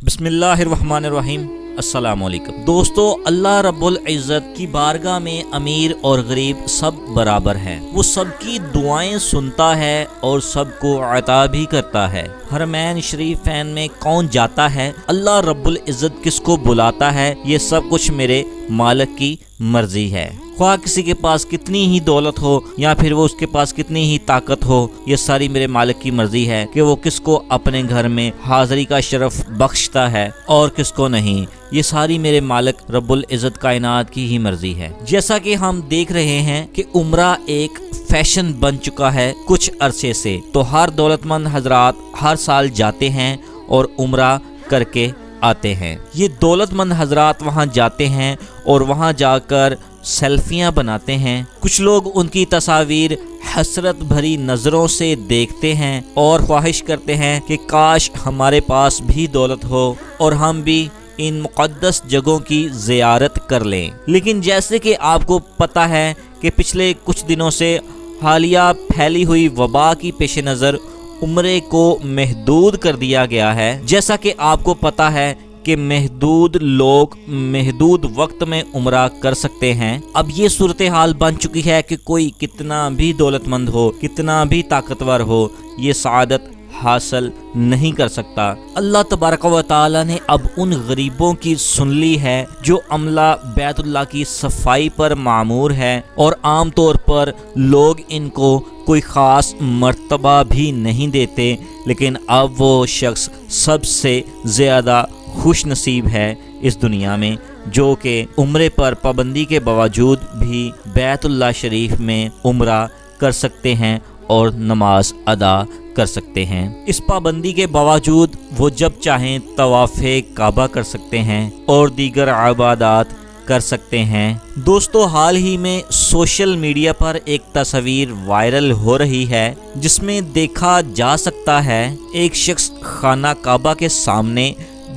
بسم اللہ الرحمن الرحیم۔ السلام علیکم دوستو، اللہ رب العزت کی بارگاہ میں امیر اور غریب سب برابر ہیں۔ وہ سب کی دعائیں سنتا ہے اور سب کو عطا بھی کرتا ہے۔ حرمین شریفین میں کون جاتا ہے، اللہ رب العزت کس کو بلاتا ہے، یہ سب کچھ میرے مالک کی مرضی ہے۔ خواہ کسی کے پاس کتنی ہی دولت ہو یا پھر وہ اس کے پاس کتنی ہی طاقت ہو، یہ ساری میرے مالک کی مرضی ہے کہ وہ کس کو اپنے گھر میں حاضری کا شرف بخشتا ہے اور کس کو نہیں۔ یہ ساری میرے مالک رب العزت کائنات کی ہی مرضی ہے۔ جیسا کہ ہم دیکھ رہے ہیں کہ عمرہ ایک فیشن بن چکا ہے کچھ عرصے سے، تو ہر دولت مند حضرات ہر سال جاتے ہیں اور عمرہ کر کے آتے ہیں۔ یہ دولت مند حضرات وہاں جاتے ہیں اور وہاں جا کر سیلفیاں بناتے ہیں۔ کچھ لوگ ان کی تصاویر حسرت بھری نظروں سے دیکھتے ہیں اور خواہش کرتے ہیں کہ کاش ہمارے پاس بھی دولت ہو اور ہم بھی ان مقدس جگہوں کی زیارت کر لیں۔ لیکن جیسے کہ آپ کو پتہ ہے کہ پچھلے کچھ دنوں سے حالیہ پھیلی ہوئی وبا کی پیش نظر عمرے کو محدود کر دیا گیا ہے۔ جیسا کہ آپ کو پتہ ہے کہ محدود لوگ محدود وقت میں عمرہ کر سکتے ہیں۔ اب یہ صورتحال بن چکی ہے کہ کوئی کتنا بھی دولت مند ہو، کتنا بھی طاقتور ہو، یہ سعادت حاصل نہیں کر سکتا۔ اللہ تبارک و تعالی نے اب ان غریبوں کی سن لی ہے جو عملہ بیت اللہ کی صفائی پر معمور ہے، اور عام طور پر لوگ ان کو کوئی خاص مرتبہ بھی نہیں دیتے، لیکن اب وہ شخص سب سے زیادہ خوش نصیب ہے اس دنیا میں، جو کہ عمرے پر پابندی کے باوجود بھی بیت اللہ شریف میں عمرہ کر سکتے ہیں اور نماز ادا کر سکتے ہیں۔ اس پابندی کے باوجود وہ جب چاہیں طواف کعبہ کر سکتے ہیں اور دیگر عبادات کر سکتے ہیں۔ دوستو، حال ہی میں سوشل میڈیا پر ایک تصویر وائرل ہو رہی ہے جس میں دیکھا جا سکتا ہے ایک شخص خانہ کعبہ کے سامنے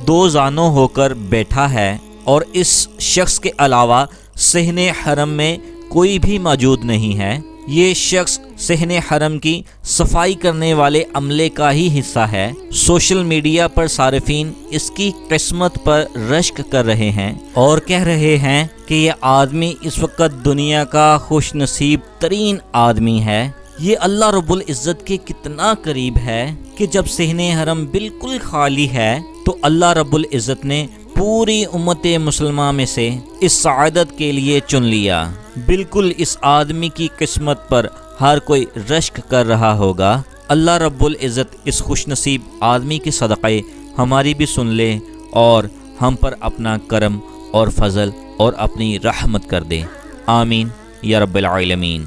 دو زانوں ہو کر بیٹھا ہے، اور اس شخص کے علاوہ صحن حرم میں کوئی بھی موجود نہیں ہے۔ یہ شخص صحن حرم کی صفائی کرنے والے عملے کا ہی حصہ ہے۔ سوشل میڈیا پر صارفین اس کی قسمت پر رشک کر رہے ہیں اور کہہ رہے ہیں کہ یہ آدمی اس وقت دنیا کا خوش نصیب ترین آدمی ہے۔ یہ اللہ رب العزت کے کتنا قریب ہے کہ جب صحن حرم بالکل خالی ہے تو اللہ رب العزت نے پوری امت مسلمہ میں سے اس سعادت کے لیے چن لیا۔ بالکل اس آدمی کی قسمت پر ہر کوئی رشک کر رہا ہوگا۔ اللہ رب العزت اس خوش نصیب آدمی کے صدقے ہماری بھی سن لے اور ہم پر اپنا کرم اور فضل اور اپنی رحمت کر دے۔ آمین یا رب العالمین۔